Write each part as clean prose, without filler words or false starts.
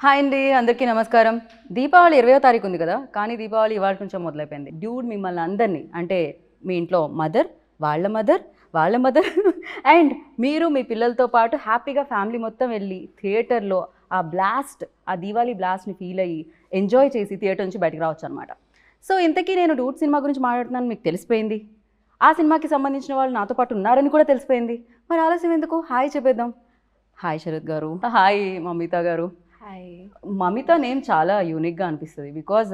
Hi అండి, అందరికీ నమస్కారం. దీపావళి 20వ తారీఖు ఉంది కదా, కానీ దీపావళి ఇవాళ నుంచే మొదలైపోయింది. డ్యూడ్ మిమ్మల్ని అందరినీ, అంటే మీ ఇంట్లో మదర్, వాళ్ళ మదర్ అండ్ మీరు మీ పిల్లలతో పాటు హ్యాపీగా ఫ్యామిలీ మొత్తం వెళ్ళి థియేటర్లో ఆ బ్లాస్ట్, ఆ దీవాళీ బ్లాస్ట్ని ఫీల్ అయ్యి ఎంజాయ్ చేసి థియేటర్ నుంచి బయటకు రావచ్చు అనమాట. సో ఇంతకీ నేను డూడ్ సినిమా గురించి మాట్లాడుతున్నాను మీకు తెలిసిపోయింది. ఆ సినిమాకి సంబంధించిన వాళ్ళు నాతో పాటు ఉన్నారని కూడా తెలిసిపోయింది. మరి ఆలస్యం ఎందుకు, హాయ్ చెప్పేద్దాం. హాయ్ శరత్ గారు, హాయ్ మమిత గారు. మమిత నేమ్ చాలా యూనిక్గా అనిపిస్తుంది బికాజ్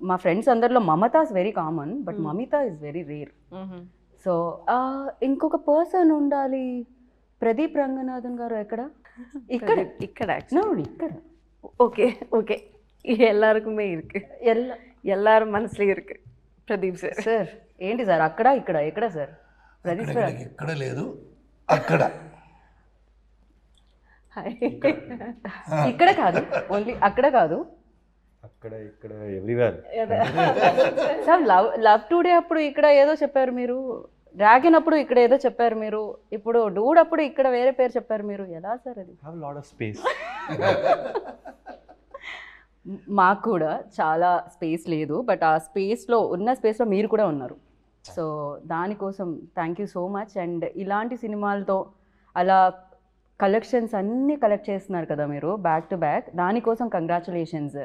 మా ఫ్రెండ్స్ అందరిలో Mamata is very common, but Mamitha is very rare. So ఇంకొక పర్సన్ ఉండాలి. ప్రదీప్ రంగనాథన్ గారు ఎక్కడ? ఇక్కడ ఇక్కడ ఇక్కడ ஓகே ஓகே எல்லாருக்குமே இருக்கு எல்லாரும் மனசுல இருக்கு பிரதீப் சார். సార్ ఏంటి సార్ అక్కడ ఇక్కడ ఎక్కడ సార్? ప్రదీప్ సార్ ఇక్కడ లేదు, అక్కడ ఇక్కడ కాదు, ఓన్లీ అక్కడ కాదు, అక్కడ ఇక్కడ ఎవ్రీవేర్. సార్ లవ్ టుడే అప్పుడు ఇక్కడ ఏదో చెప్పారు మీరు, డ్రాగన్ అప్పుడు ఇక్కడ ఏదో చెప్పారు మీరు, ఇప్పుడు డూడ్ అప్పుడు ఇక్కడ వేరే పేరు చెప్పారు మీరు. ఎలా సార్ అది? Have lot of space. మాకు కూడా చాలా స్పేస్ లేదు, బట్ ఆ స్పేస్లో మీరు కూడా ఉన్నారు. సో దానికోసం thank you so much. And ఇలాంటి సినిమాలతో అలా కలెక్షన్స్ అన్నీ కలెక్ట్ చేస్తున్నారు కదా మీరు బ్యాక్ టు బ్యాక్, దానికోసం కంగ్రాచులేషన్స్.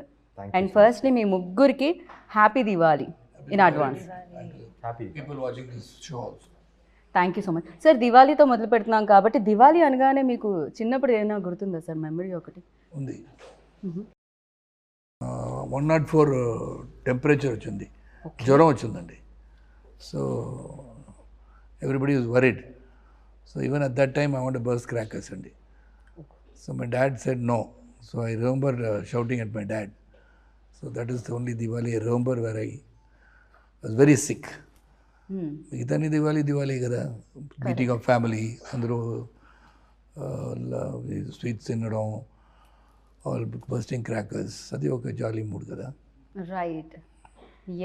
అండ్ ఫస్ట్లీ మీ ముగ్గురికి happy Diwali in advance. Thank you so much sir. దివాళీతో మొదలు పెడుతున్నాం కాబట్టి దివాళీ అనగానే మీకు చిన్నప్పుడు ఏమైనా గుర్తుందా సార్ మెమరీ ఒకటి? ఉంది. 104 టెంపరేచర్ వచ్చింది, జ్వరం వచ్చిందండి. So everybody is worried. So even at that time I want to burst crackers అండి. So my dad said no. So I remember shouting at my dad. So that is the only Diwali I remember where I was very sick. మిగతాని దివాళీ కదా, meeting of family, అందరూ sweets తినడం, all bursting crackers, అది ఒక jolly mood కదా. Right,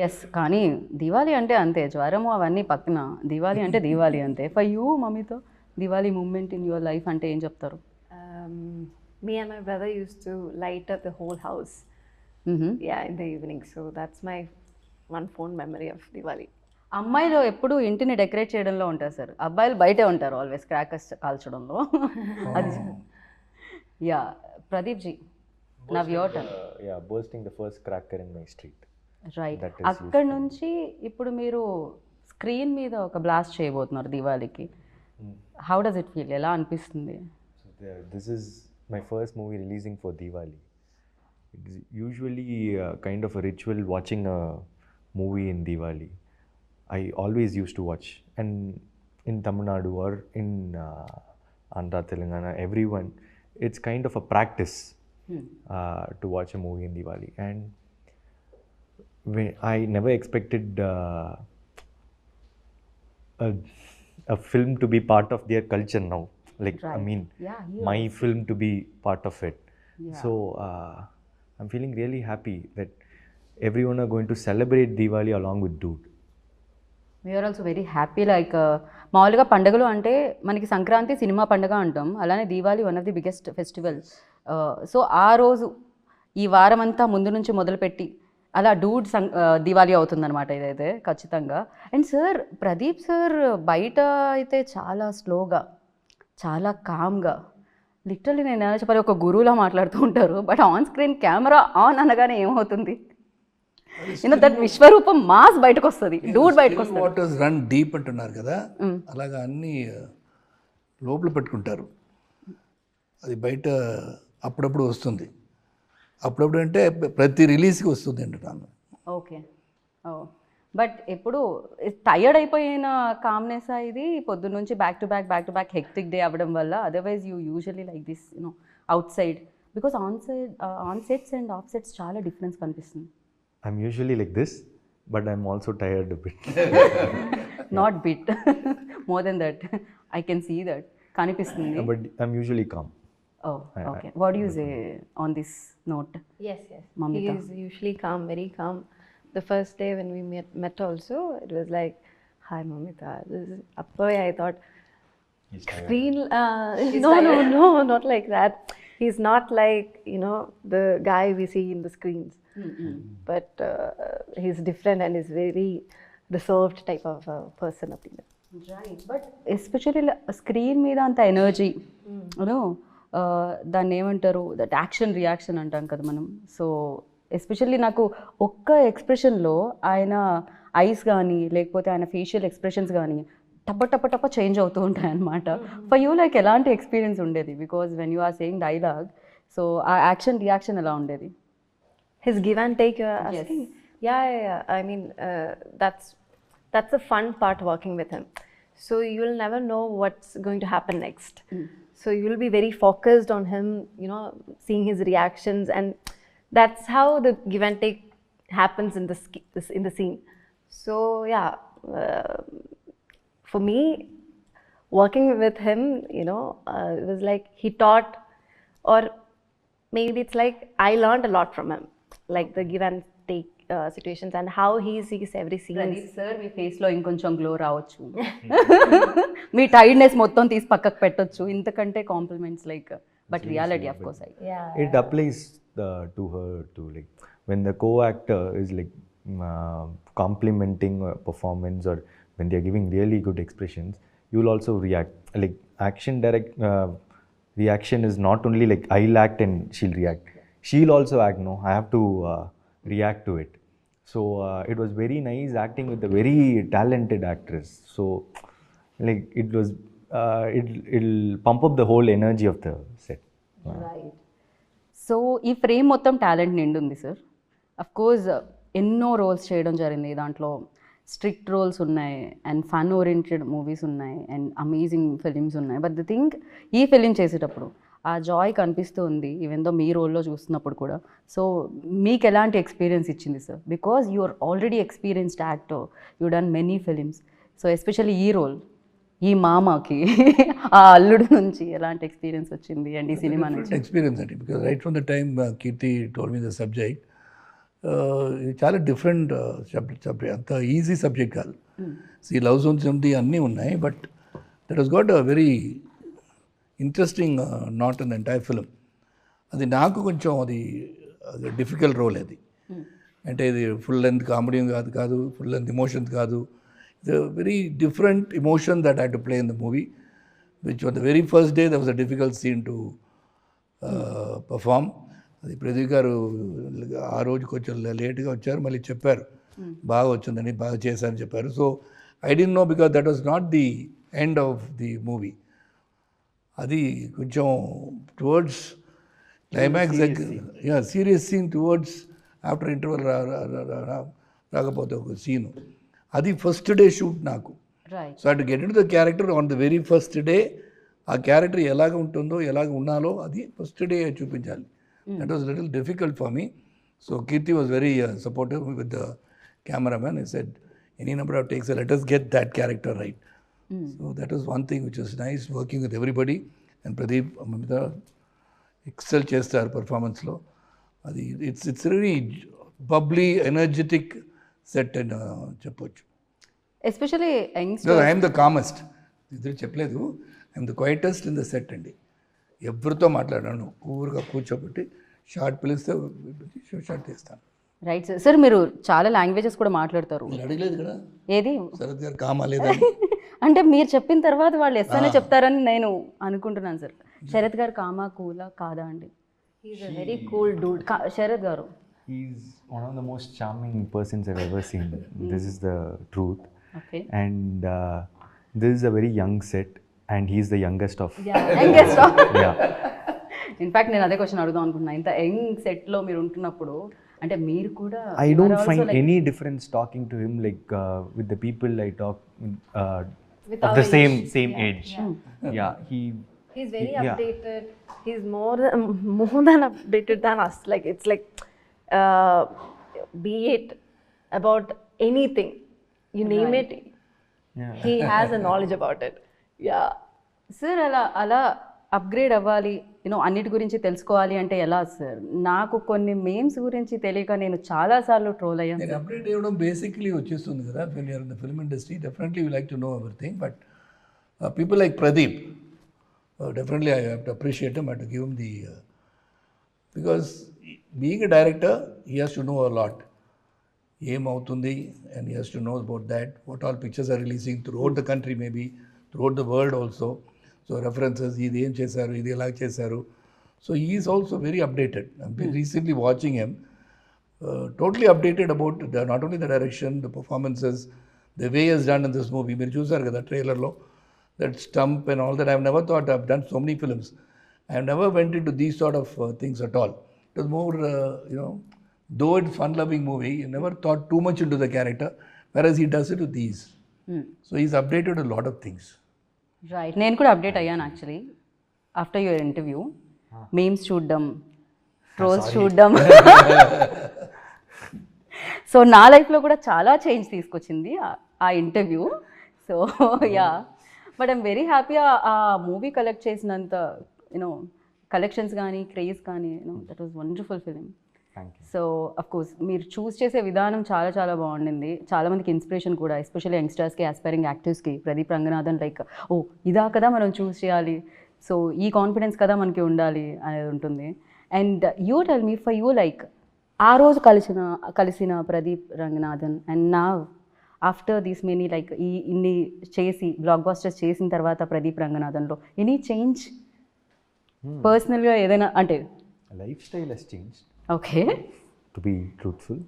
yes. కానీ దివాళీ అంటే అంతే, జ్వరము అవన్నీ పక్కన, దివాళీ అంటే దివాళీ అంతే. ఫర్ యూ మమ్మీతో Diwali moment in your life అంటే ఏం చెప్తారు? Me and my brother used to light up the whole house. Yeah, in the evening. So that's my one fond memory of Diwali. అమ్మాయిలు ఎప్పుడు ఇంటిని డెకరేట్ చేయడంలో ఉంటారు సార్, అబ్బాయిలు బయటే ఉంటారు ఆల్వేస్ క్రాకర్స్ కాల్చడంలో. అది yeah. Pradeep ji, now your turn. Yeah, bursting the first cracker in my street. Right. అక్కడ నుంచి ఇప్పుడు మీరు స్క్రీన్ మీద ఒక బ్లాస్ట్ చేయబోతున్నారు దివాళీకి. How does it feel? ఎలా అనిపిస్తుంది? This is my first movie releasing for Diwali. It is usually kind of a ritual watching a movie in Diwali. I always used to watch, and in Tamil Nadu or in Andhra, Telangana, everyone, it's kind of a practice to watch a movie in Diwali. And I never expected a film to be part of their culture now. Like, right. I mean, my film to be part of it. Yeah. So I'm feeling really happy that everyone are going to celebrate Diwali along with Dude. We are also very happy. Like మామూలుగా పండుగలు అంటే మనకి Sankranti cinema పండుగ అంటాం, అలానే Diwali one of the biggest festival. So ఆ రోజు ఈ వారం అంతా ముందు నుంచి మొదలుపెట్టి అలా డూడ్ దీవాళీ అవుతుందన్నమాట ఇదైతే ఖచ్చితంగా. అండ్ సార్, ప్రదీప్ సార్ బయట అయితే చాలా స్లోగా, చాలా కామ్గా, లిటరల్లీ నేను ఎలా చెప్పాలి, ఒక గురువులా మాట్లాడుతూ ఉంటారు. But on screen camera on అనగానే ఏమవుతుంది, దట్ విశ్వరూపం మాస్ బయటకు వస్తుంది, డూడ్ బయటకు వస్తుంది. వాటర్స్ రన్ డీప్ అంటున్నారు కదా, అలాగా అన్నీ లోపల పెట్టుకుంటారు. అది బయట అప్పుడప్పుడు వస్తుంది. అప్పుడప్పుడు అంటే ప్రతి రిలీజ్కి వస్తుంది అంటున్నాను. ఓకే. ఓ, బట్ ఎప్పుడు టయర్డ్ అయిపోయిన కామ్నెస్ ఇది పొద్దున్న నుంచి back to back hectic day అవ్వడం వల్ల? Otherwise you usually like this out side? Because on sets and of sets చాలా డిఫరెన్స్ కనిపిస్తుంది. I'm usually like this, but I'm also tired a bit. Not bit, more than that. I can see that. Kanipistundi. But I'm usually calm. Oh, okay. What do you say on this note? Yes. Mamita. He is usually calm, very calm. The first day when we met also, it was like, hi Mamita. I thought, screen, no, not like that. He's not like, you know, the guy we see in the screens. But he's different and is very reserved type of person. Right but especially screen మీద అంత energy you know దాన్ని ఏమంటారు that action reaction అంటాం కదా మనం. So especially నాకు ఒక్క ఎక్స్ప్రెషన్లో ఆయన ఐస్ కానీ లేకపోతే ఆయన ఫేషియల్ ఎక్స్ప్రెషన్స్ కానీ టప్ప చేంజ్ అవుతూ ఉంటాయి అన్నమాట. ఫర్ యూ లైక్ ఎలాంటి ఎక్స్పీరియన్స్ ఉండేది? Because when you are saying dialogue, so ఆ యాక్షన్ రియాక్షన్ ఎలా ఉండేది? His give and take, you're asking? Yeah. I mean, that's the fun part working with him. So you'll never know what's going to happen next. So you'll be very focused on him, you know, seeing his reactions, and that's how the give and take happens in the scene. So yeah, for me, working with him, you know, it was like he taught, or maybe it's like I learned a lot from him, like the give and take situations and how he sees every scene. Sir మీ ఫేస్లో ఇంకొంచెం glow రావచ్చు, మీ tiredness మొత్తం తీసి పక్కకు పెట్టొచ్చు, ఇంతకంటే compliments like but reality of course It applies to her too. Like when the co-actor is like complimenting a performance, or when they are giving really good expressions, you will also react. Like action reaction is not only like I'll act and she'll react. She'll also act. No, I have to react to it. So it was very nice acting with a very talented actress. So like it was, it'll pump up the whole energy of the set. Right. So ఈ frame మొత్తం talent నిండి ఉంది sir. Of course ఎన్నో roles చేయడం జరిగింది, దాంట్లో strict roles ఉన్నాయి and fun oriented movies ఉన్నాయి అండ్ అమేజింగ్ ఫిలిమ్స్ ఉన్నాయి. బట్ ద థింగ్, ఈ ఫిలిం చేసేటప్పుడు ఆ జాయ్ కనిపిస్తూ ఉంది ఈవెన్ దో మీ రోల్లో చూస్తున్నప్పుడు కూడా. సో మీకు ఎలాంటి ఎక్స్పీరియన్స్ ఇచ్చింది sir? Because you are already experienced actor, you done many films. So especially ఈ రోల్, ఈ మామకి ఆ అల్లుడు నుంచి ఎలాంటి ఎక్స్పీరియన్స్ వచ్చింది అండ్ ఈ సినిమా నుంచి? ఎక్స్పీరియన్స్ అండి, because right from the time Keerthy told me the subject, ఇది చాలా డిఫరెంట్ సబ్జెక్ట్, అంత ఈజీ సబ్జెక్ట్ కాదు. ఈ లవ్ జోన్స్ ఉంది అన్నీ ఉన్నాయి, but that has got a very interesting not in the entire film. అది నాకు కొంచెం అది డిఫికల్ట్ రోల్ అది. అంటే ఇది ఫుల్ లెంత్ కామెడీ కాదు, ఫుల్ లెంత్ ఎమోషన్స్ కాదు. It's a very different emotion that had to play in the movie, which on the very first day that was a difficult scene to perform. అది ప్రదీప్ గారు ఆ రోజు కొంచెం లేట్గా వచ్చారు, మళ్ళీ చెప్పారు బాగా వచ్చిందని, బాగా చేశారని చెప్పారు. So I don't know, because that was not the end of the movie. అది కొంచెం టువర్డ్స్ క్లైమాక్స్ దగ్గర serious scene towards after interval రాకపోతే ఒక సీను, అది ఫస్ట్ డే షూట్ నాకు. So to get in the character on the very first day. ఆ character ఎలాగ ఉంటుందో, ఎలాగ ఉండాలో అది ఫస్ట్ డే చూపించాలి. That was little difficult for me. So Keerthy was very supportive with the cameraman. He said, any number of takes, let us get that character right. So that was one thing which was nice, working with everybody. And Pradeep, Mamita, excel chestar performance lo. It's really bubbly, energetic set and cheppochu. Especially Because I am the calmest. ఇద్దరు చెప్పలేదు, I am the quietest in the set అండి. ఎవరితో మాట్లాడాను, ఊరుగా కూర్చోబెట్టి short పిలిస్తే short తీస్తాను. Right sir. Sir మీరు చాలా లాంగ్వేజెస్ కూడా మాట్లాడతారు. మీరు అడగలేదు కదా ఏది శరత్ గారు కామా లేదా? అంటే మీరు చెప్పిన తర్వాత వాళ్ళు ఎస్ అనే చెప్తారని నేను అనుకుంటున్నాను సార్. శరత్ గారు కామా కూలా కాదా అండి? He's a very cool dude. Sarath గారు, He's one of the most charming persons I've ever seen. This is the truth. Okay. And this is a very young set, and he's the youngest of. Yeah. In fact నేను అదే question అడుగుదాం అనుకుంటున్నా. ఇంత young సెట్లో మీరు ఉంటున్నప్పుడు అంటే మీరు కూడా I don't find any difference talking to him like with the people I talk With of our the same age. Yeah, He's very Yeah. updated. He's more than updated than us. Like it's like, be it about anything, you name it, he has a knowledge about it. Yeah. Sir అలా upgrade అవ్వాలి, you know అన్నిటి గురించి తెలుసుకోవాలి అంటే ఎలా sir? నాకు కొన్ని memes గురించి తెలియక నేను చాలాసార్లు ట్రోల్ అయ్యాను. నేను అప్డేట్ అవ్వడం బేసిక్లీ వచ్చేస్తుంది కదా. When you're in the film industry definitely you like to know everything. But people like Pradeep Definitely I have to appreciate him. I have to give him the because being a director, he has to know a lot. Aim అవుతుంది and he has to know about that. What all pictures are releasing throughout the country, maybe throughout the world also. So references, ఇది ఏం చేశారు, ఇది ఎలా చేశారు. So he is also very updated. I've been recently watching him. Totally updated about not only the direction, the performances, the way he has done in this movie. మీరు చూసారు కదా ట్రైలర్లో that stump and all that. I've never thought I've done so many films. I've never went into these sort of things at all. It was more, though it's fun-loving movie, you never thought too much into the character, whereas he does it with these. So he's updated a lot of things. Right, నేను కూడా update అయ్యాను actually after your interview. Memes చూడడం, trolls చూడడం. So నా లైఫ్లో కూడా చాలా change తీసుకొచ్చింది ఆ interview. So yeah, but I'm very happy ఆ మూవీ కలెక్ట్ చేసినంత కలెక్షన్స్ కానీ క్రేజ్ కానీ that was wonderful film. So of course మీరు చూస్ చేసే విధానం చాలా చాలా బాగుండింది. చాలామందికి ఇన్స్పిరేషన్ కూడా, ఎస్పెషల్లీ యంగ్స్టర్స్కి, ఆస్పైరింగ్ యాక్టర్స్కి. ప్రదీప్ రంగనాథన్ లైక్ ఓ ఇదా కదా మనం చూస్ చేయాలి, సో ఈ కాన్ఫిడెన్స్ కదా మనకి ఉండాలి అనేది ఉంటుంది. And you tell me for you like ఆ రోజు కలిసిన ప్రదీప్ రంగనాథన్ అండ్ నా ఆఫ్టర్ దీస్ మెనీ లైక్ ఇన్ని చేసి బ్లాక్ బాస్టర్స్ చేసిన తర్వాత ప్రదీప్ రంగనాథన్లో ఎనీ చేంజ్ పర్సనల్గా ఏదైనా అంటే? Lifestyle has changed, okay. to be truthful.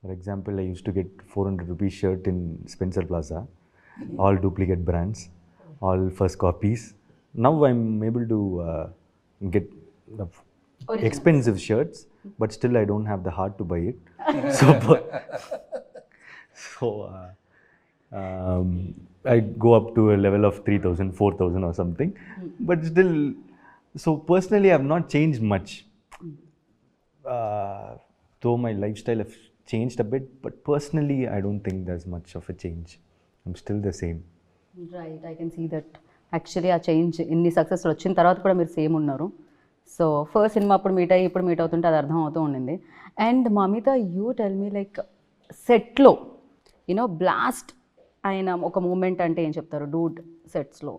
For example, I used to get 400 rupees shirt in Spencer Plaza, all duplicate brands, all first copies. Now I'm able to get the expensive shirts, but still I don't have the heart to buy it. So I go up to a level of 3,000, 4,000 or something, but still. So personally, I've not changed much. Though my lifestyle has changed a bit, but personally, I don't think there's much of a change. I'm still the same. Right, I can see that. Actually ఆ change ఇన్ని success వచ్చిన తర్వాత కూడా మీరు same ఉన్నారు. So first cinema అప్పుడు meet అయ్యి ఇప్పుడు మీట్ అవుతుంటే అది అర్థం అవుతూ ఉండింది. And Mamitha, you tell me like సెట్లో బ్లాస్ట్ అయిన ఒక మూమెంట్ అంటే ఏం చెప్తారు? డూడ్ సెట్స్లో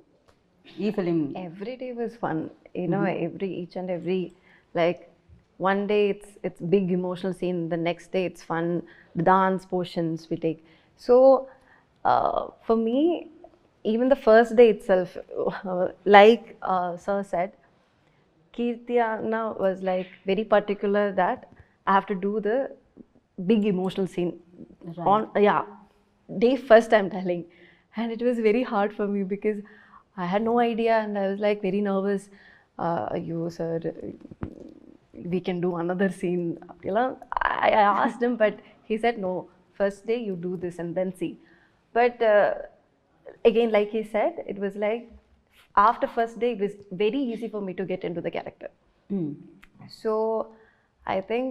ఈ film. Every day was fun, each and every, like one day it's big emotional scene, the next day it's fun, the dance portions we take. So for me, even the first day itself, like sir said, Kirti Anna was like very particular that I have to do the big emotional scene on day first, I'm telling, and it was very hard for me because I had no idea and I was like very nervous. You sir, we can do another scene. I asked him, but he said no. First day you do this and then see. But again, like he said, it was like after first day it was very easy for me to get into the character. So I think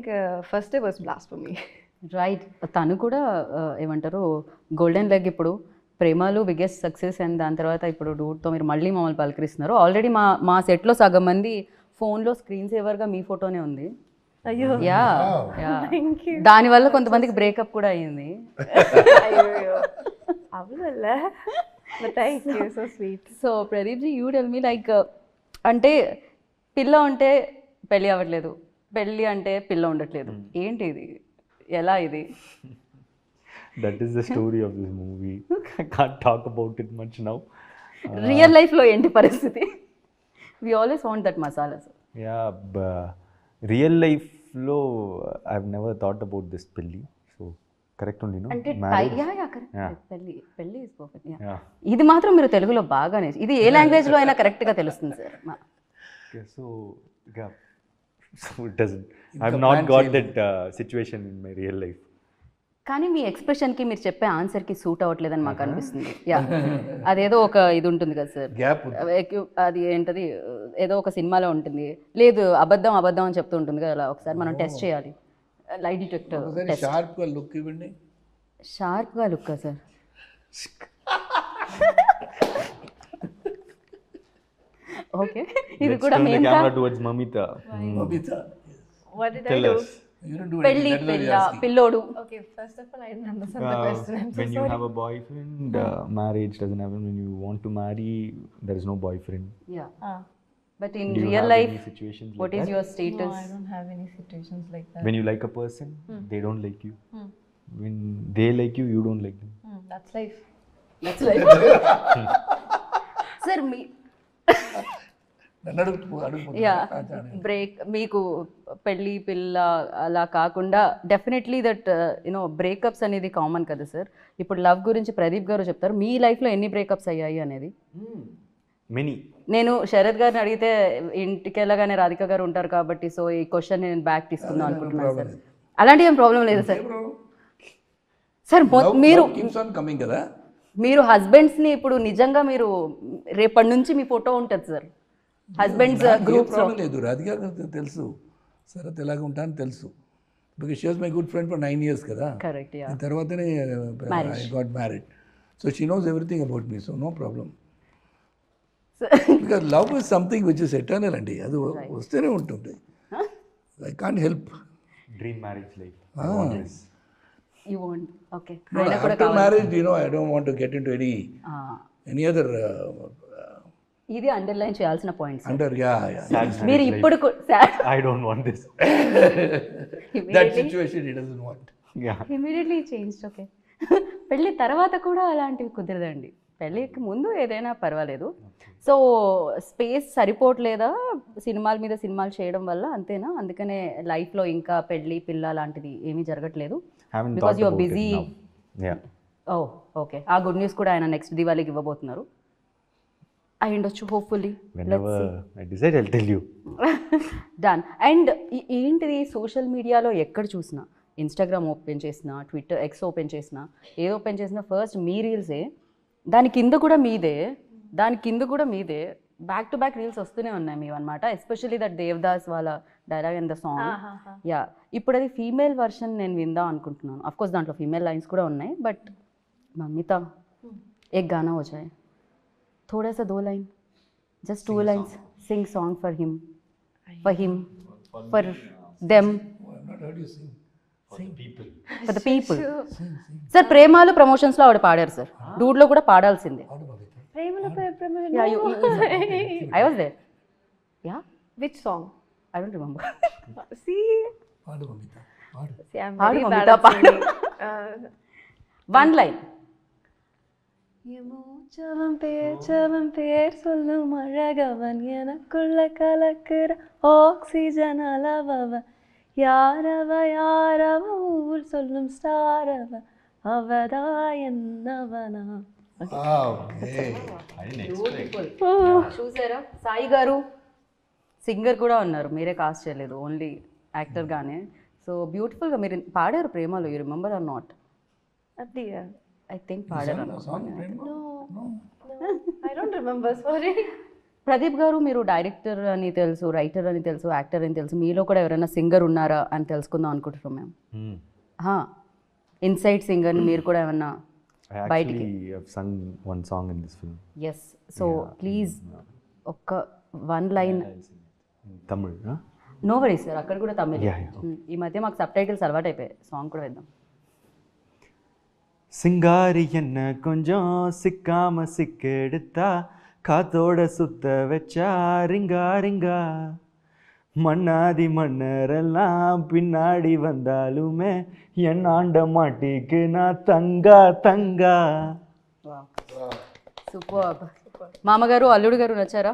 first day was blast for me. Right, తను కూడా ఏమంటారు golden leg ఇప్పుడు ప్రేమలు biggest success and దాని తర్వాత ఇప్పుడు డూడ్తో మీరు మళ్ళీ మమ్మల్ని పలకరిస్తున్నారు. ఆల్రెడీ మా సెట్లో సగం మంది ఫోన్లో స్క్రీన్ సేవర్గా మీ ఫోటోనే ఉంది. అయ్యో, యా, దానివల్ల కొంతమందికి బ్రేకప్ కూడా అయ్యింది. అయ్యో అవల్ల, but thank you, so sweet. So Pradeep ji, you tell me like అంటే పిల్ల ఉంటే పెళ్ళి అవ్వట్లేదు, పెళ్ళి అంటే పిల్ల ఉండట్లేదు, ఏంటి ఇది, ఎలా ఇది? That is the story of this movie. I can't talk about it much now. Real లైఫ్లో ఏంటి పరిస్థితి? We always want that masala. Yeah, real life lo I've never thought about this pelli. So correct only, no? అంటే Marriage? Correct, పెళ్ళి is perfect. Yeah. ఇది మాత్రం మీరు తెలుగులో బాగానే, ఇది ఏ లాంగ్వేజ్లో అయినా కరెక్ట్గా తెలుస్తుంది sir. Okay, so it doesn't. I've not got that situation in my real life. కానీ మీ ఎక్స్ప్రెషన్కి మీరు చెప్పే ఆన్సర్కి సూట్ అవ్వట్లేదని మాకు అనిపిస్తుంది. యా, అదేదో ఒక ఇది ఉంటుంది కదా సార్, గ్యాప్. అది ఏంటది, ఏదో ఒక సినిమాలో ఉంటుంది, లేదు అబద్ధం అబద్ధం అని చెప్తూ ఉంటుంది కదా, అలా ఒకసారి మనం టెస్ట్ చేయాలి. Lie detector test. షార్ప్గా లుక్ ఇవ్వండి. షార్ప్గా లుక్కా సార్? ఓకే, ఇది కూడా Let's turn the మేము camera towards Mamita. Mamita. What did Tell I do? us. You don't do పెళ్ళి anything. That is what పిల్ల you're asking. పిల్లోడు. Okay, first of all, I didn't understand the question. I'm so when you sorry. have a boyfriend, marriage doesn't happen. When you want to marry, there is no boyfriend. Yeah. Ah, But in Do you real have life, any situations what like is that? your no, status? I don't have any situations like that. When you like a person, they don't like you. When they like you, you don't like them. That's life. That's right. Sir, me. నన్ను అడుగు yeah break మీకు పెళ్ళి పిల్ల అలా కాకుండా definitely that you know breakups అనేది common కదా sir. ఇప్పుడు లవ్ గురించి ప్రదీప్ గారు చెప్తారు, మీ లైఫ్లో ఎన్ని బ్రేకప్స్ అయ్యాయి అనేది. Many. నేను శరత్ గారిని అడిగితే ఇంటికి వెళ్ళగానే రాధిక గారు ఉంటారు కాబట్టి సో ఈ క్వశ్చన్ నేను బ్యాక్ తీసుకుందాం అనుకుంటున్నాను సార్. అలాంటి ఏం ప్రాబ్లం లేదు సార్. సార్ మీరు కీప్స్ ఆన్ కమింగ్ కదా. మీరు హస్బెండ్స్ని ఇప్పుడు నిజంగా మీరు రేపటి నుంచి మీ ఫోటో ఉంటుంది సార్ హస్బెండ్స్ గ్రూప్స్. ప్రాబ్లం లేదు, రాధిక తెలుసు శరత్ ఎలాగ ఉంటానని తెలుసు. Because she was my good friend for 9 years కదా. కరెక్ట్. యా. తర్వాతనే I got married. So she knows everything about me, so no problem. Because love is something which is eternal అండి, అది వస్తూనే ఉంటుంది. I can't help. Dream marriage life. I want this. You want okay. After marriage you know I don't want to get in to any other ఇది underline చేయాల్సిన points. Under మీరు ఇప్పుడు I don't want this. That situation it doesn't want. Yeah. Immediately change. Okay. పెళ్ళి తర్వాత కూడా అలాంటివి కుదరదండి. పెళ్ళికి ముందు ఏదైనా పర్వాలేదు. సో స్పేస్ సరిపోవట్లేదా సినిమాల మీద సినిమాలు చేయడం వల్ల, అంతేనా? అందుకనే లైఫ్లో ఇంకా పెళ్ళి పిల్ల లాంటిది ఏమీ జరగట్లేదు Haven't because thought you're about busy. it now. Yeah. Oh okay. ఆ గుడ్ న్యూస్ కూడా ఆయన నెక్స్ట్ దివాళీకి ఇవ్వబోతున్నారు అయి ఉండొచ్చు hopefully. Whenever I decide, I'll tell you. Done. And ఏంటిది సోషల్ మీడియాలో ఎక్కడ చూసినా, ఇన్స్టాగ్రామ్ ఓపెన్ చేసినా, ట్విట్టర్ ఎక్స్ ఓపెన్ చేసినా, ఏది ఓపెన్ చేసినా ఫస్ట్ మీ రీల్సే, దాని కింద కూడా మీదే, దాని కింద కూడా మీదే, బ్యాక్ టు బ్యాక్ రీల్స్ వస్తూనే ఉన్నాయి మీవి అనమాట. ఎస్పెషల్లీ దట్ దేవదాస్ వాళ్ళ dialogue and the song. Yeah. ఇప్పుడు అది ఫీమేల్ వర్షన్ నేను విందాం అనుకుంటున్నాను. అఫ్ కోర్స్ దాంట్లో ఫీమేల్ లైన్స్ కూడా ఉన్నాయి, బట్ మమ్మీతా एक गाना हो जाए, थोड़ा सा 2 line, just 2 lines, sing song for him, for them, for the people. Sir Premalu ప్రమోషన్స్లో ఆవిడ పాడారు సార్, డూడ్లో కూడా పాడాల్సిందే. I was there. Yeah. Which song? I don't remember. See, I'm Paadu, very Mamita, bad at singing. One line. மூச்சவன் பேர் சொல்லும் அழகவன் எனக்குள்ள கலக்குற oxygen அளவவ யாரவ ஊர் சொல்லும் ஸ்டாரவ அவதா என்னவனா. చూసారా సాయి గారు సింగర్ కూడా ఉన్నారు, మీరే కాస్ట్ చేయలేదు, ఓన్లీ యాక్టర్గానే. సో బ్యూటిఫుల్గా మీరు పాడారు ప్రేమలో. You remember or not? அப்படியா? ఐ థింక్ పాడారు. No, I don't remember, sorry. Pradeep garu మీరు డైరెక్టర్ అని తెలుసు, రైటర్ అని తెలుసు, యాక్టర్ అని తెలుసు, మీలో కూడా ఎవరైనా సింగర్ ఉన్నారా అని తెలుసుకుందాం అనుకుంటున్నాం మేము. ఇన్సైడ్ సింగర్ మీరు కూడా ఏమన్నా బయటికి? I have sung one song in this film. Yes. So please ఒక్క 1 line. Tamil, huh? No worry sir, అక్కడ కూడా తమిళ్. Yeah, yeah. ఈ మధ్య మాకు సబ్ టైటిల్స్ అలవాటు అయిపోయాయి, సాంగ్ కూడా వేద్దాం. சிங்காரி என்ன கொஞ்சம் சிக்காம சிக்கெடுத்தா காத்தோட சுத்த வச்சா ரிங்கா ரிங்கா மண்ணாதி மன்னரெல்லாம் பின்னாடி வந்தாலுமே என் ஆண்ட மாட்டிக்கு நான் தங்கா தங்கா. సూపర్. మామగారు అల్లుడు గారు నచ్చారా?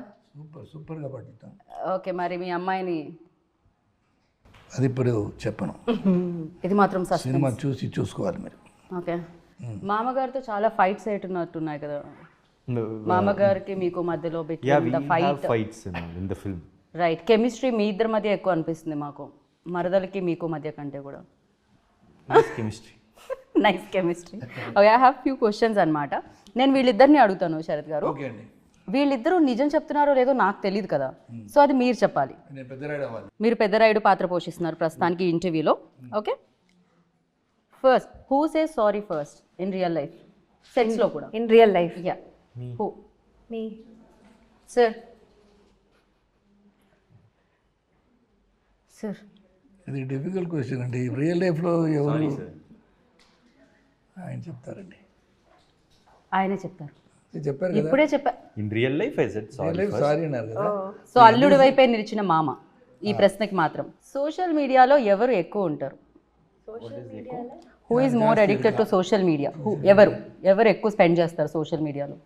సూపర్గా పడుతాం. ఓకే. మరి మీ అమ్మాయిని అది ఇప్పుడు చెప్పను, ఇది మాత్రం సినిమా చూసి చూసుకోవాలి మీరు. ఓకే. మామగారితో చాలా ఫైట్స్ అయినట్టున్నాయి కదా, మామగారికి మీకు మధ్యలో Yeah, we between the have fight. fights in the film. Right. Chemistry మీ ఇద్దరి మధ్య ఎక్కువ అనిపిస్తుంది మాకు, మరదలకి మీకు మధ్య కంటే కూడా. Nice chemistry. Nice chemistry. Okay. I have few questions అనమాట. నేను వీళ్ళిద్దరిని అడుగుతాను శరత్ గారు. ఓకే అండి. వీళ్ళిద్దరూ నిజం చెప్తున్నారో లేదో నాకు తెలియదు కదా, సో అది మీరు చెప్పాలి. నేను పెద్దరాయుడు అవ్వాలి. మీరు పెద్దరాయుడు పాత్ర పోషిస్తున్నారు ప్రస్తుతానికి ఇంటర్వ్యూలో. Okay. First, who says sorry first in real life? సెట్స్లో కూడా. In real life? Yeah. Who? Me. Sir. Sir ఇది డిఫికల్ట్ క్వశ్చన్ అండి. రియల్ లైఫ్లో ఎవరు ఆయన చెప్తారండి. ఆయనే చెప్తారు. ఇది చెప్పారు కదా, ఇప్పుడే చెప్పా. In real life, I said sorry. Real life sorry అన్నారు కదా. సో అల్లుడి వైపే నిలిచిన మామ ఈ ప్రశ్నకి మాత్రం. సోషల్ మీడియాలో ఎవరు ఎక్కువ ఉంటారు? Who is more addicted to social media? ఎవరు ఎక్కువ స్పెండ్ చేస్తారు సోషల్ మీడియాలో?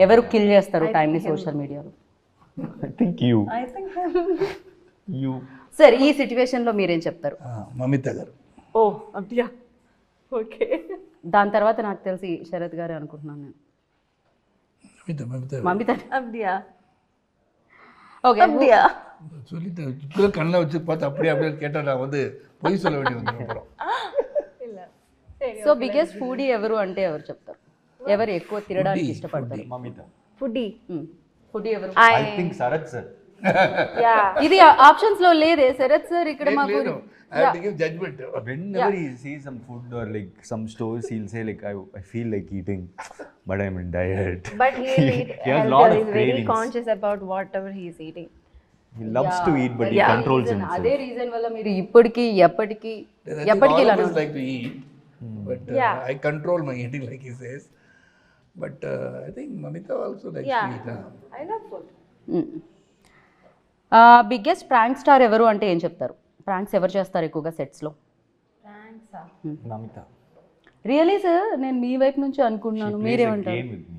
ఎవరు కిల్ చేస్తారు టైంని సోషల్ మీడియాలో? I think you. You. Sir ఈ సిచ్యువేషన్లో మీరేం చెప్తారు? మమిత గారు. ఓ అబ్దియా, ఓకే. దాని తర్వాత నాకు తెలిసి శరత్ గారే అనుకుంటున్నాను నేను. மமிதா மமிதா அப்படியா? ஓகே அப்படியா? சொல்லிட்டு இப்போ கண்ணில் வச்சு பார்த்து அப்படியே அப்படியே கேட்டால் நான் வந்து பொய் சொல்ல வேண்டி வந்து அப்புறம். సో బిగ్గెస్ట్ ఫుడీ ఎవరు అంటే ఎవరు చెప్తారు? ఎవరు ఎక్కువ తినడానికి ఇష్టపడతారు? Mamita. ఫుడీ. ఫుడీ ఎవరు? I think Sarath sir. Yeah. ఇది ఆప్షన్స్ లో లేదే శరత్ సార్ ఇక్కడ మాకు. I have to give judgment. Whenever he sees some food or like some stores, he'll say like, I feel like eating, but I'm in diet. But he'll eat He has healthy. lot of He's very cravings. conscious about whatever he's eating. He loves to eat, but he controls himself. అదే reason వల్ల మీరు ఇప్పటికి ఎప్పటికి All of us like to eat, but I control my eating like he says. But I think Mamita also likes to eat. I love food. Biggest prank star ఎవరు అంటే ఏం చెప్తారు? Pranks ఎవరు చేస్తారు ఎక్కువగా సెట్స్లో? Namita. రియలీ సార్ నేను మీ వైపు నుంచి అనుకుంటున్నాను, మీరేమంటారు? Game with me.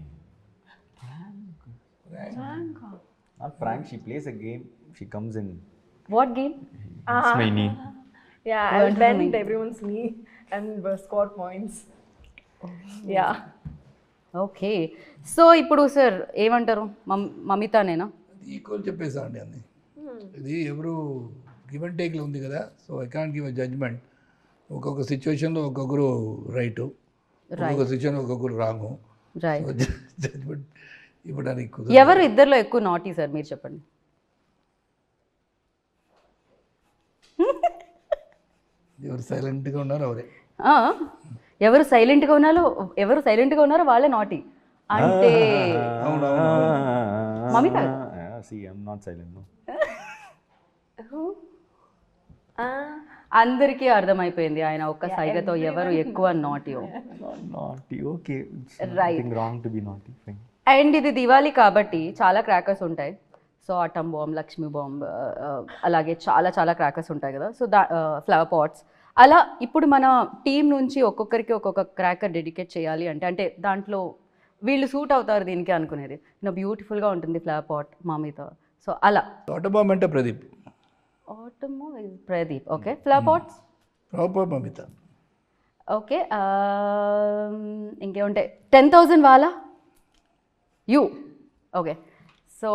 Not prank. She plays a game. She comes in. What game? It's my knee. Yeah, I'll bend everyone's knee and score points. Yeah. Okay. So ఇప్పుడు sir ఏమంటారు? మమితానేనా? Equal చెప్పేసా అండి అన్ని. ఇది ఎవరు గివ్ అండ్ టేక్లో ఉంది కదా. So I can't give a judgement. ఒక్కొక్క సిచ్యువేషన్లో ఒక్కొక్కరు రైటు, ఒక్కొక్క సిచ్యువేషన్ ఒక్కొక్కరు రాంగు. రైట్. జడ్జ్మెంట్ ఇవ్వడానికి కుదరదు. ఎవరు ఇద్దరిలో ఎక్కువ నాటీ సార్ మీరు చెప్పండి? ఎవరు సైలెంట్గా ఉన్నారో అవరే. ఎవరు సైలెంట్గా ఉన్నారో వాళ్ళే నాటీ అంటే Mamita. See, I'm not silent. No. అందరికీ అర్థమైపోయింది ఆయన ఒక్క సైగతో ఎవరు ఎక్కువ నాటియో. Not naughty. Okay. It's Right. nothing wrong to be naughty. Fine. And ఇది దివాళీ కాబట్టి చాలా క్రాకర్స్ ఉంటాయి. So atom bomb, Lakshmi bomb, అలాగే చాలా చాలా క్రాకర్స్ ఉంటాయి కదా. సో ఫ్లవర్ పాట్స్ అలా ఇప్పుడు మన టీం నుంచి ఒక్కొక్కరికి ఒక్కొక్క క్రాకర్ డెడికేట్ చేయాలి అంటే దాంట్లో వీళ్ళు సూట్ అవుతారు దీనికి అనుకునేది బ్యూటిఫుల్గా ఉంటుంది ఫ్లవర్ పాట్ మమిత. సో అలా ఆటోబామ్ అంటే ప్రదీప్. ఆటమో Pradeep. Okay. Flower pots proper Mamitha. Okay. ఇంకేముంటాయి? 10,000 వాలా యూ. ఓకే. సో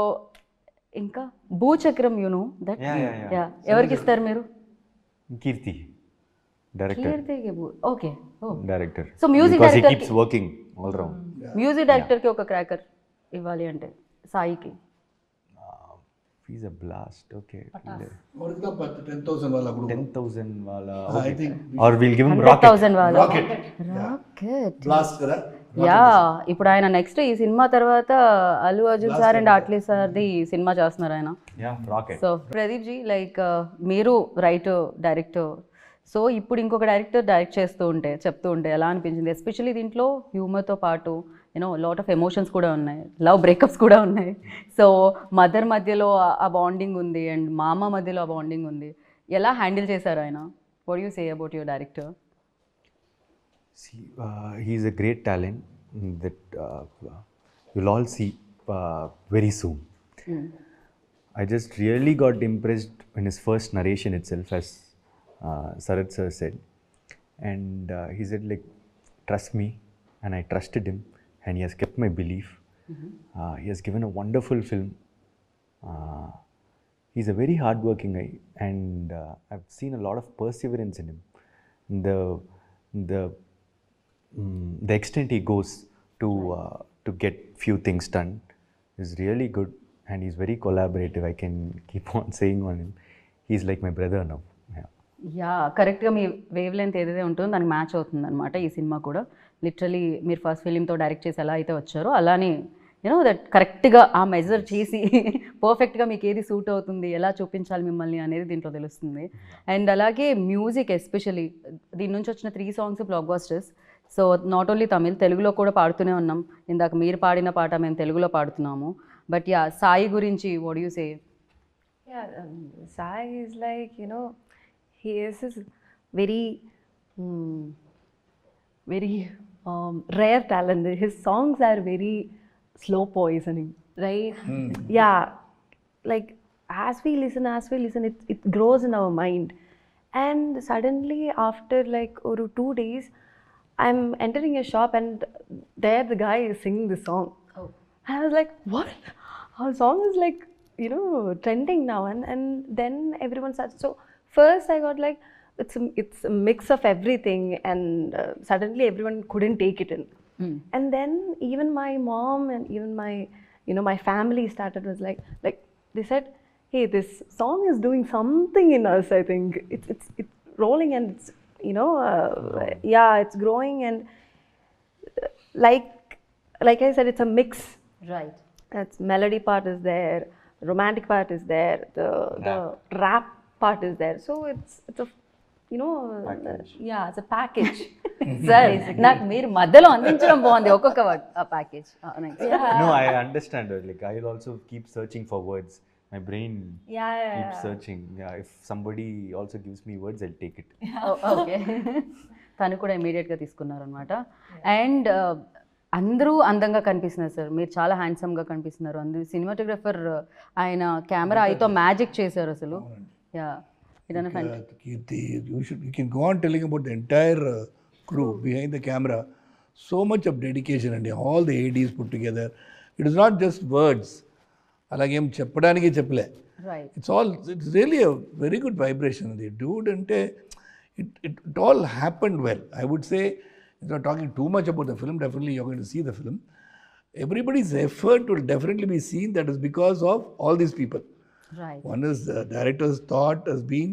ఇంకా భూచక్రం యూనో దట్. Yeah. ఎవరికి ఇస్తారు మీరు? Kirti. Director. Okay. Director. So music because director he keeps working all around. Music డైరెక్టర్కి ఒక క్రాకర్ ఇవ్వాలి అంటే సాయికి. He's a blast. Okay. அவருக்கு தான் 10,000 வாலா கொடுக்கணும். 10,000 wala. I think Or we'll give him rocket. 100,000 వాలా. rocket. రాకెట్. Blast కదా. యా. ఇప్పుడు ఆయన నెక్స్ట్ ఈ సినిమా తర్వాత అల్లు అర్జున్ సార్ అండ్ ఆట్లీ సార్ది సినిమా చేస్తున్నారు ఆయన. Yeah, rocket. So Pradeep ji like మీరు రైటర్ డైరెక్టర్, సో ఇప్పుడు ఇంకొక డైరెక్టర్ డైరెక్ట్ చెప్తూ ఉంటే ఎలా అనిపించింది? ఎస్పెషల్లీ దీంట్లో హ్యూమర్తో పాటు లాట్ ఆఫ్ ఎమోషన్స్ కూడా ఉన్నాయి, లవ్ బ్రేకప్స్ కూడా ఉన్నాయి. సో మదర్ మధ్యలో ఆ బాండింగ్ ఉంది అండ్ మామ మధ్యలో ఆ బాండింగ్ ఉంది. ఎలా హ్యాండిల్ చేశారు ఆయన? What you say about your director? See, he's a great talent that you'll all see very soon. I just really got impressed in his first narration itself, as Sarath sir said. And he said like, trust me, and I trusted him, and he has kept my belief. He has given a wonderful film. He's a very hardworking guy, and I've seen a lot of perseverance in him. The extent he goes to get few things done is really good, and he's very collaborative. I can keep on saying on him. He's like my brother now. Yeah. Yeah, కరెక్ట్గా మీ wave length ఏదైతే ఉంటుందో దానికి match అవుతుంది అనమాట ఈ cinema కూడా. Literally మీరు first ఫిలింతో direct చేసి ఎలా అయితే వచ్చారో అలానే యూనో దట్ కరెక్ట్గా ఆ మెజర్ చేసి పర్ఫెక్ట్గా మీకు ఏది సూట్ అవుతుంది, ఎలా చూపించాలి మిమ్మల్ని అనేది దీంట్లో తెలుస్తుంది. అండ్ అలాగే మ్యూజిక్ ఎస్పెషలీ దీని నుంచి వచ్చిన 3 songs black busters. So not only Tamil, తెలుగులో కూడా పాడుతూనే ఉన్నాం. ఇందాక మీరు పాడిన పాట మేము తెలుగులో పాడుతున్నాము. బట్ యా, సాయి గురించి what you say? Yeah, Sai is like, you know, he is this very, very rare talent. His songs are very slow poisoning, right? Yeah, like as we listen, it grows in our mind. And suddenly, after like 2 days, I'm entering a shop and there the guy is singing the song. Oh. And I was like, what? Our song is like, you know, trending now. And then everyone starts. So first I got like, it's a mix of everything, and suddenly everyone couldn't take it in. And then even my mom and even my, you know, my family started was like they said, hey, this song is doing something in us. I think it's rolling, and it's, you know, yeah, it's growing. And like I said, it's a mix. Right. It's melody part is there, romantic part is there, the rap part is there. So it's a, you know, yeah, it's a package. Sir నాకు మీరు మధ్యలో అందించడం బాగుంది ఒక్కొక్క word, ఆ package. No, I understand. Like I'll also keep searching for words. My brain keeps searching. Yeah, if somebody also gives me words, I'll take it. Okay. తను కూడా ఇమీడియట్గా తీసుకున్నారు అనమాట. అండ్ అందరూ అందంగా కనిపిస్తున్నారు సార్, మీరు చాలా హ్యాండ్సమ్గా కనిపిస్తున్నారు. అందరూ సినిమాటోగ్రఫర్ ఆయన కెమెరా అయితో మ్యాజిక్ చేశారు అసలు. Yeah, Kirti, you can go on telling about the entire crew behind the camera. So much of dedication and all the ADs put together. It is not just words. అలాగేం చెప్పడానికి చెప్పలే. Right. It's really a very good vibration. The dude ante it all happened well. I would say, if you're talking too much about the film, definitely you're going to see the film. Everybody's effort will definitely be seen. That is because of all these people. Right. One is the director's thought has been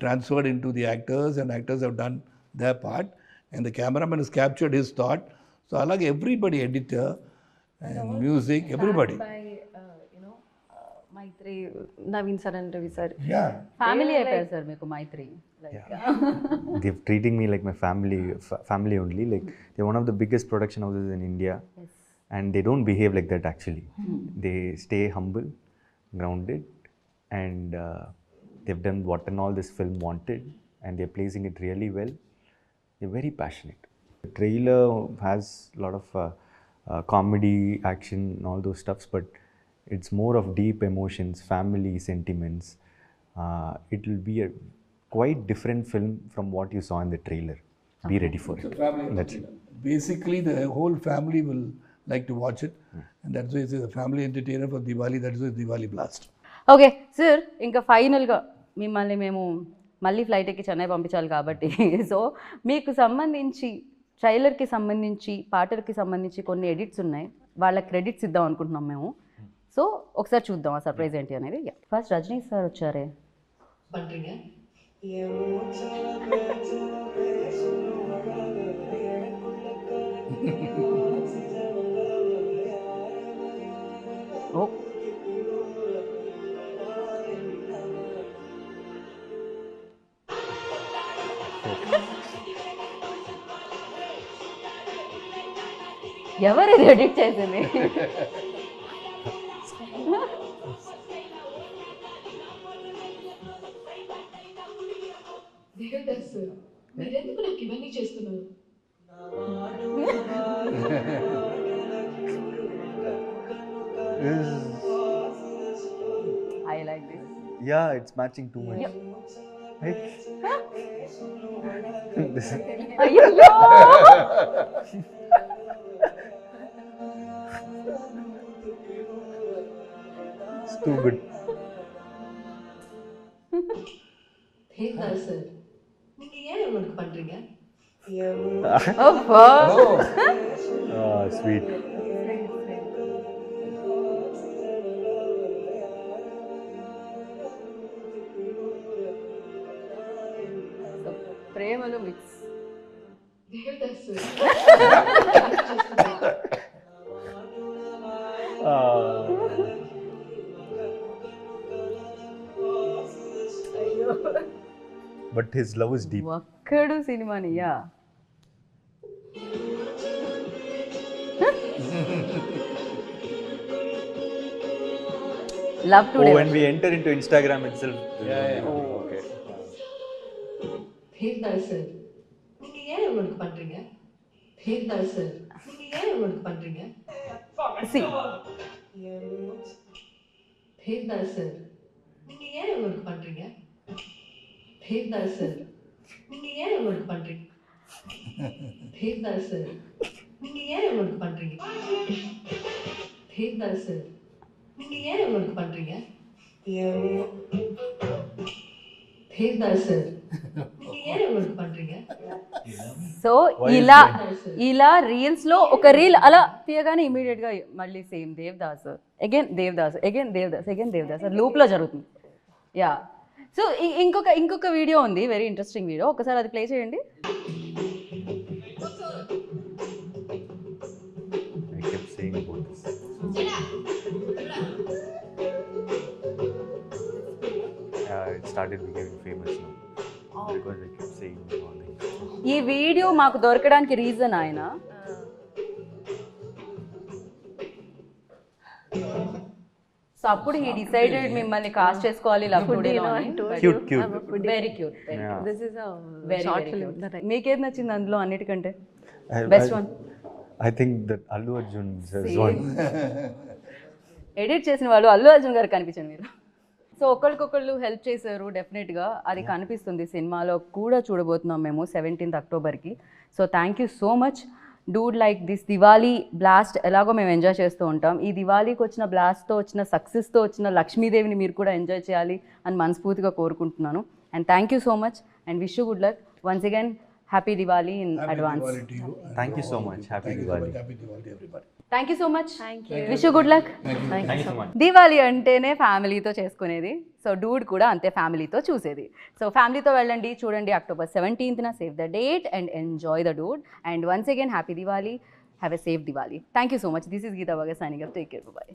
transferred into the actors, and actors have done their part, and the cameraman has captured his thought. So alage everybody, editor and music, everybody. By you know, Maitri, Naveen sir and Ravi sir. Yeah. Family అయిపోయారు sir మీకు మైత్రి. They're treating me like my family only. Like they're one of the biggest production houses in India, and they don't behave like that actually. They stay humble, grounded, and they've done what and all this film wanted, and they're placing it really well. They're very passionate. The trailer has a lot of comedy, action, and all those stuffs, but it's more of deep emotions, family sentiments. It will be a quite different film from what you saw in the trailer. Be ready for it. That's it. Basically, the whole family will like to watch it, and that's why it's a family entertainer for Diwali. That's why it's Diwali Blast. Okay sir, ఇంకా ఫైనల్గా మిమ్మల్ని మేము మళ్ళీ flight ఎక్కి చెన్నై పంపించాలి కాబట్టి, so మీకు సంబంధించి ట్రైలర్కి సంబంధించి పాటలకి సంబంధించి కొన్ని ఎడిట్స్ ఉన్నాయి, వాళ్ళ క్రెడిట్స్ ఇద్దాం అనుకుంటున్నాం మేము. సో ఒకసారి చూద్దాం ఆ సర్ప్రైజ్ ఏంటి అనేది. ఫస్ట్ రజనీ సార్ వచ్చారే. ఓ, ఎవరు ఇది ఎడిట్ చేసింది? మీరెందుకు నాకు ఇవన్నీ చేస్తున్నారు? I like this. Yeah, it's matching too much. Right? అయ్యో, It's too good. தேங்காய் சார், நீங்க ஏன் இவனுக்கு பண்றீங்க? అబ్బా. Ah, sweet. Premalu mix. Devdas sir, But his love is deep. Okkadu సినిమాని yeah love today Oh, when we enter into Instagram itself. Okay. Devdas sir நீங்க ஏன் இவனுக்கு பண்றீங்க தேவ்தாஸ் சார் நீங்க ஏன் இவனுக்கு பண்றீங்க సి தேவ்தாஸ் சார் நீங்க ஏன் இவனுக்கு பண்றீங்க தேவ்தாஸ் சார் நீங்க ஏன் இவனுக்கு பண்றீங்க தேவ்தாஸ் சார் நீங்க ஏன் இவனுக்கு பண்றீங்க தேவ்தாஸ் சார் நீங்க ஏன் இவனுக்கு பண்றீங்க தேவ்தாஸ் சார் நீங்க ஏன் இவனுக்கு பண்றீங்க సో ఇలా రీల్స్ లో ఒక రీల్ అలా తీయగానే ఇమీడియట్ గా మళ్ళీ same Devdas again Devdas again Devdas again Devdas అది లూప్ లో జరుగుతుంది యా సో ఇంకొక వీడియో ఉంది వెరీ ఇంట్రెస్టింగ్ వీడియో ఒకసారి అది ప్లే చేయండి I kept saying about this. It started becoming famous now because I kept saying all things. ఈ వీడియో మాకు దొరకడానికి రీజన్ ఆయన సో అప్పుడు ఈ డిసైడెడ్ మిమ్మల్ని కాస్ట్ చేసుకోవాలి లవ్ టుడేలో Cute, cute. Very cute Yeah. This is a very short film that I మీకేది నచ్చింది అందులో అన్నిటికంటే I- best I- one I think that Allu Arjun says one. Edit చేసిన వాళ్ళు అల్లు అర్జున్ గారు కనిపించండి మీరు సో ఒకరికొకళ్ళు హెల్ప్ చేశారు డెఫినెట్గా అది కనిపిస్తుంది సినిమాలో కూడా చూడబోతున్నాం మేము 17th అక్టోబర్కి so thank you so much dude like this Diwali blast ఎలాగో మేము ఎంజాయ్ చేస్తూ ఉంటాం ఈ దివాళీకి వచ్చిన బ్లాస్ట్తో వచ్చిన సక్సెస్తో వచ్చిన లక్ష్మీదేవిని మీరు కూడా ఎంజాయ్ చేయాలి అని మనస్ఫూర్తిగా కోరుకుంటున్నాను and thank you so much and wish you good luck once again happy Diwali in advance Diwali to you. Thank you so much. Happy Diwali. Happy Diwali, everybody. Thank you so much wish you good luck Thank you so much. Diwali అంటేనే ఫ్యామిలీతో చేసుకునేది so Dude కూడా అంతే ఫ్యామిలీతో చూసేది so ఫ్యామిలీతో వెళ్ళండి చూడండి October 17th save the date and enjoy the dude and once again happy Diwali have a safe Diwali thank you so much this is Geetha బాగా signing up take care by